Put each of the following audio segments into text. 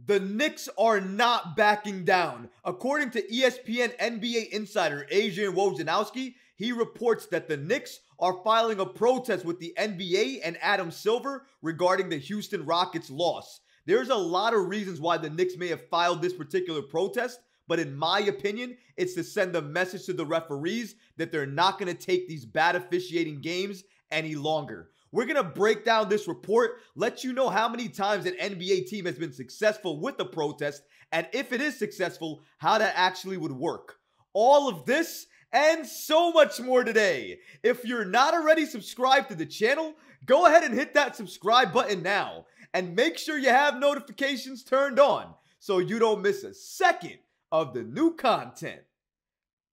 The Knicks are not backing down. According to ESPN NBA Insider Woj, he reports that the Knicks are filing a protest with the NBA and Adam Silver regarding the Houston Rockets' loss. There's a lot of reasons why the Knicks may have filed this particular protest, but in my opinion, it's to send a message to the referees that they're not going to take these bad officiating games any longer. We're going to break down this report, let you know how many times an NBA team has been successful with the protest, and if it is successful, how that actually would work. All of this and so much more today. If you're not already subscribed to the channel, go ahead and hit that subscribe button now. And make sure you have notifications turned on so you don't miss a second of the new content.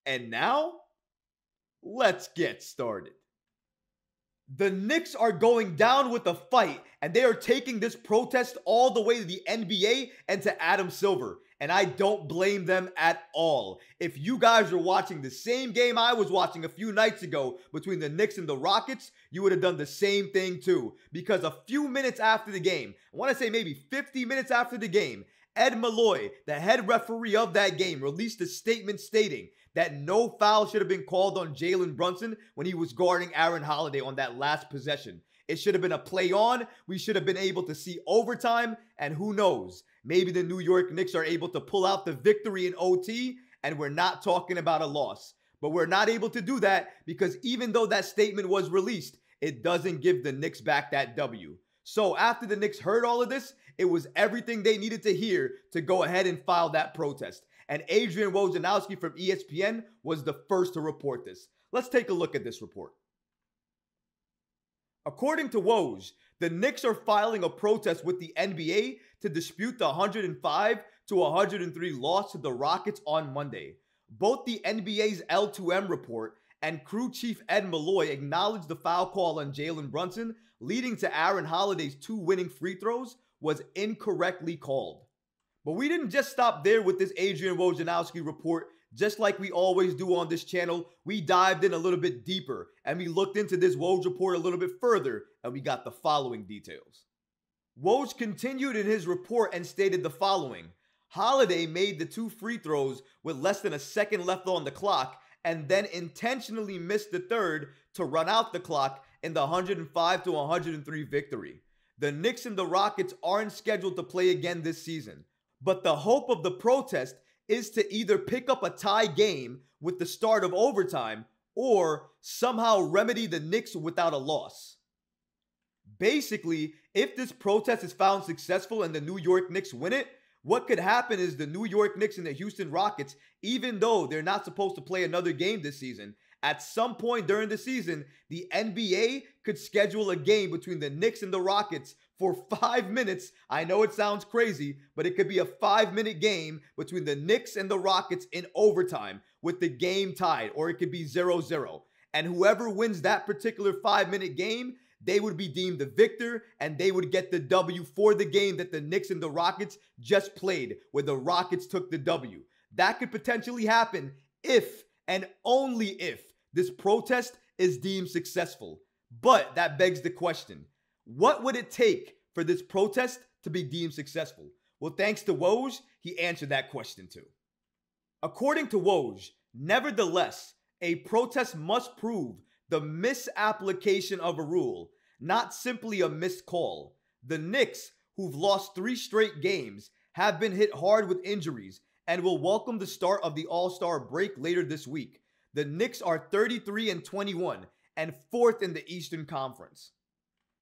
And now, let's get started. The Knicks are going down with a fight, and they are taking this protest all the way to the NBA and to Adam Silver. And I don't blame them at all. If you guys are watching the same game I was watching a few nights ago between the Knicks and the Rockets, you would have done the same thing too. Because a few minutes after the game, I want to say maybe 50 minutes after the game, Ed Malloy, the head referee of that game, released a statement stating that no foul should have been called on Jalen Brunson when he was guarding Aaron Holiday on that last possession. It should have been a play on. We should have been able to see overtime, and who knows, maybe the New York Knicks are able to pull out the victory in OT, and we're not talking about a loss. But we're not able to do that because even though that statement was released, it doesn't give the Knicks back that W. So after the Knicks heard all of this, it was everything they needed to hear to go ahead and file that protest. And Woj from ESPN was the first to report this. Let's take a look at this report. According to Woj, the Knicks are filing a protest with the NBA to dispute the 105-103 loss to the Rockets on Monday. Both the NBA's L2M report and crew chief Ed Malloy acknowledged the foul call on Jalen Brunson, leading to Aaron Holiday's 2 winning free throws, was incorrectly called. But we didn't just stop there with this Woj report. Just like we always do on this channel, we dived in a little bit deeper and we looked into this Woj report a little bit further, and we got the following details. Woj continued in his report and stated the following. Holiday made the 2 free throws with less than a second left on the clock and then intentionally missed the third to run out the clock in the 105-103 victory. The Knicks and the Rockets aren't scheduled to play again this season, but the hope of the protest is to either pick up a tie game with the start of overtime or somehow remedy the Knicks without a loss. Basically, if this protest is found successful and the New York Knicks win it, what could happen is the New York Knicks and the Houston Rockets, even though they're not supposed to play another game this season, at some point during the season, the NBA could schedule a game between the Knicks and the Rockets for 5 minutes. I know it sounds crazy, but it could be a 5-minute game between the Knicks and the Rockets in overtime with the game tied, or it could be 0-0. And whoever wins that particular 5-minute game, they would be deemed the victor, and they would get the W for the game that the Knicks and the Rockets just played, where the Rockets took the W. That could potentially happen if and only if this protest is deemed successful. But that begs the question, what would it take for this protest to be deemed successful? Well, thanks to Woj, he answered that question too. According to Woj, nevertheless, a protest must prove the misapplication of a rule, not simply a missed call. The Knicks, who've lost 3 straight games, have been hit hard with injuries and will welcome the start of the All-Star break later this week. The Knicks are 33-21 and 4th in the Eastern Conference.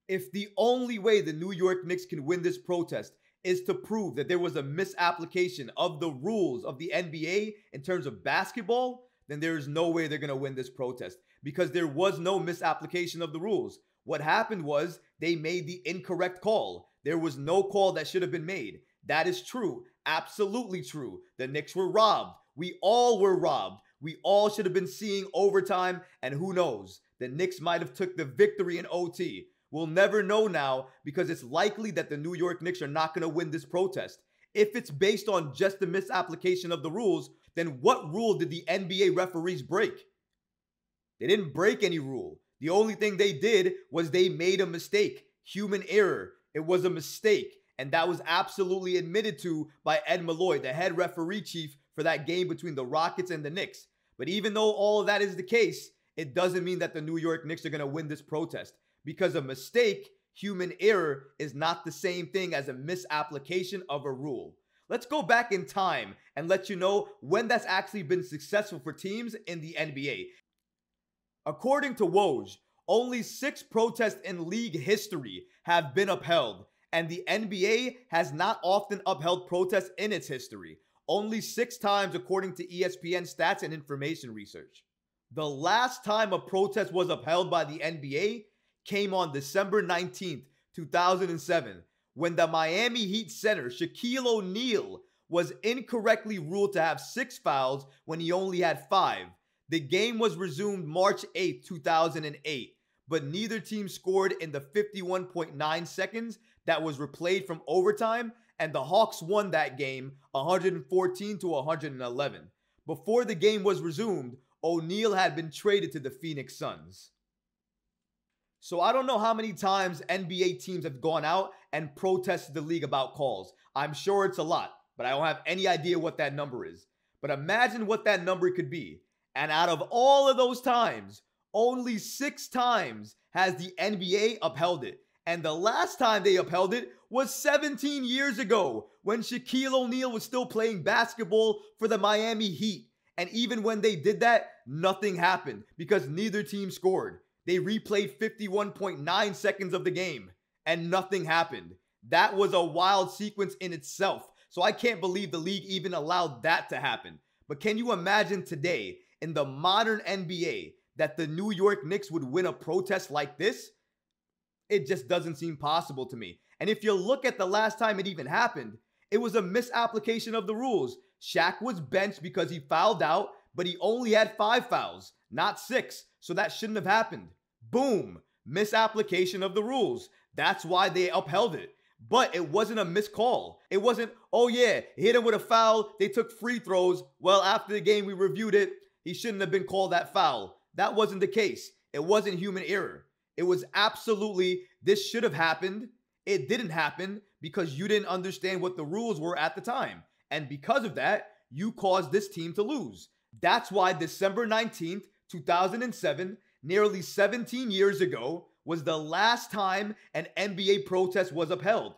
If the only way the New York Knicks can win this protest is to prove that there was a misapplication of the rules of the NBA in terms of basketball, then there is no way they're going to win this protest because there was no misapplication of the rules. What happened was they made the incorrect call. There was no call that should have been made. That is true. Absolutely true. The Knicks were robbed. We all were robbed. We all should have been seeing overtime, and who knows? The Knicks might have took the victory in OT. We'll never know now because it's likely that the New York Knicks are not going to win this protest. If it's based on just the misapplication of the rules, then what rule did the NBA referees break? They didn't break any rule. The only thing they did was they made a mistake. Human error. It was a mistake. And that was absolutely admitted to by Ed Malloy, the head referee chief for that game between the Rockets and the Knicks. But even though all of that is the case, it doesn't mean that the New York Knicks are going to win this protest, because a mistake, human error, is not the same thing as a misapplication of a rule. Let's go back in time and let you know when that's actually been successful for teams in the NBA. According to Woj, only 6 protests in league history have been upheld, and the NBA has not often upheld protests in its history. Only 6 times according to ESPN Stats and Information Research. The last time a protest was upheld by the NBA came on December 19th, 2007, when the Miami Heat center Shaquille O'Neal was incorrectly ruled to have 6 fouls when he only had 5. The game was resumed March 8th, 2008, but neither team scored in the 51.9 seconds that was replayed from overtime, and the Hawks won that game 114 to 111. Before the game was resumed, O'Neal had been traded to the Phoenix Suns. So I don't know how many times NBA teams have gone out and protested the league about calls. I'm sure it's a lot, but I don't have any idea what that number is. But imagine what that number could be. And out of all of those times, only 6 times has the NBA upheld it. And the last time they upheld it was 17 years ago, when Shaquille O'Neal was still playing basketball for the Miami Heat. And even when they did that, nothing happened because neither team scored. They replayed 51.9 seconds of the game and nothing happened. That was a wild sequence in itself. So I can't believe the league even allowed that to happen. But can you imagine today in the modern NBA that the New York Knicks would win a protest like this? It just doesn't seem possible to me. And if you look at the last time it even happened, it was a misapplication of the rules. Shaq was benched because he fouled out, but he only had 5 fouls, not 6. So that shouldn't have happened. Boom. Misapplication of the rules. That's why they upheld it. But it wasn't a missed call. It wasn't, oh yeah, hit him with a foul. They took free throws. Well, after the game, we reviewed it. He shouldn't have been called that foul. That wasn't the case. It wasn't human error. It was absolutely, this should have happened. It didn't happen because you didn't understand what the rules were at the time. And because of that, you caused this team to lose. That's why December 19th, 2007, nearly 17 years ago, was the last time an NBA protest was upheld.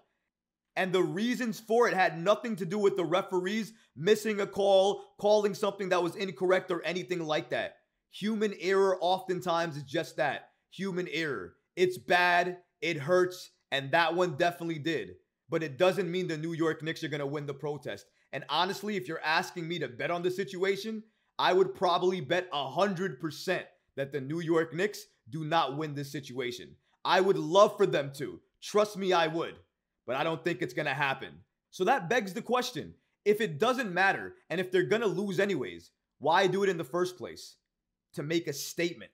And the reasons for it had nothing to do with the referees missing a call, calling something that was incorrect, or anything like that. Human error oftentimes is just that. Human error. It's bad, it hurts, and that one definitely did. But it doesn't mean the New York Knicks are going to win the protest. And honestly, if you're asking me to bet on the situation, I would probably bet 100% that the New York Knicks do not win this situation. I would love for them to. Trust me, I would. But I don't think it's going to happen. So that begs the question. If it doesn't matter, and if they're going to lose anyways, why do it in the first place? To make a statement.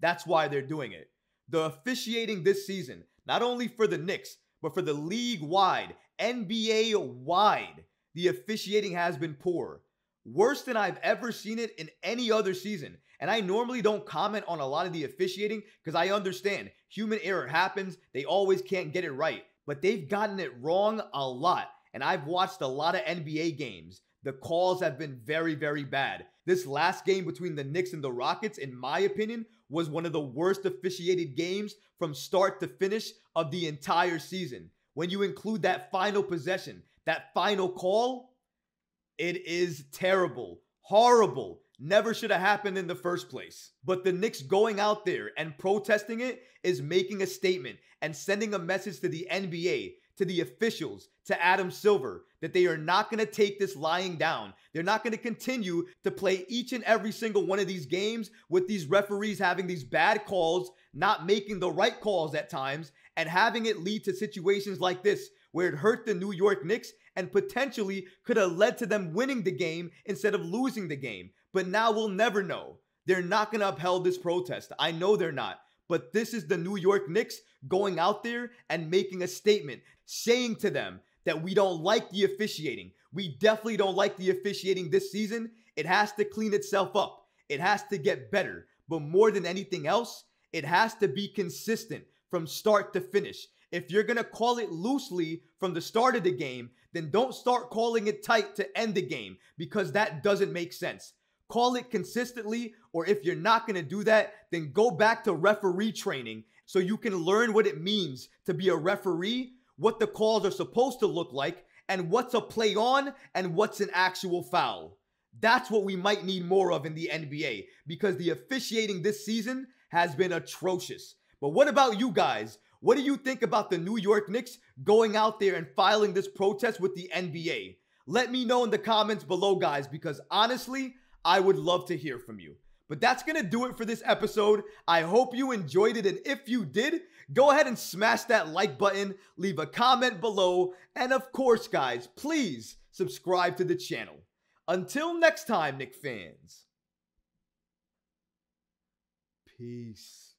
That's why they're doing it. The officiating this season, not only for the Knicks, but for the league-wide, NBA-wide, the officiating has been poor. Worse than I've ever seen it in any other season. And I normally don't comment on a lot of the officiating because I understand human error happens. They always can't get it right. But they've gotten it wrong a lot. And I've watched a lot of NBA games. The calls have been very, very bad. This last game between the Knicks and the Rockets, in my opinion, was one of the worst officiated games from start to finish of the entire season. When you include that final possession, that final call, it is terrible, horrible, never should have happened in the first place. But the Knicks going out there and protesting it is making a statement and sending a message to the NBA, to the officials, to Adam Silver, that they are not going to take this lying down. They're not going to continue to play each and every single one of these games with these referees having these bad calls, not making the right calls at times, and having it lead to situations like this, where it hurt the New York Knicks and potentially could have led to them winning the game instead of losing the game. But now we'll never know. They're not going to upheld this protest. I know they're not. But this is the New York Knicks going out there and making a statement, saying to them that we don't like the officiating. We definitely don't like the officiating this season. It has to clean itself up. It has to get better. But more than anything else, it has to be consistent from start to finish. If you're going to call it loosely from the start of the game, then don't start calling it tight to end the game, because that doesn't make sense. Call it consistently, or if you're not going to do that, then go back to referee training so you can learn what it means to be a referee, what the calls are supposed to look like, and what's a play on and what's an actual foul. That's what we might need more of in the NBA, because the officiating this season has been atrocious. But what about you guys? What do you think about the New York Knicks going out there and filing this protest with the NBA? Let me know in the comments below, guys, because honestly, I would love to hear from you. But that's going to do it for this episode. I hope you enjoyed it, and if you did, go ahead and smash that like button, leave a comment below, and of course, guys, please subscribe to the channel. Until next time, Knicks fans. Peace.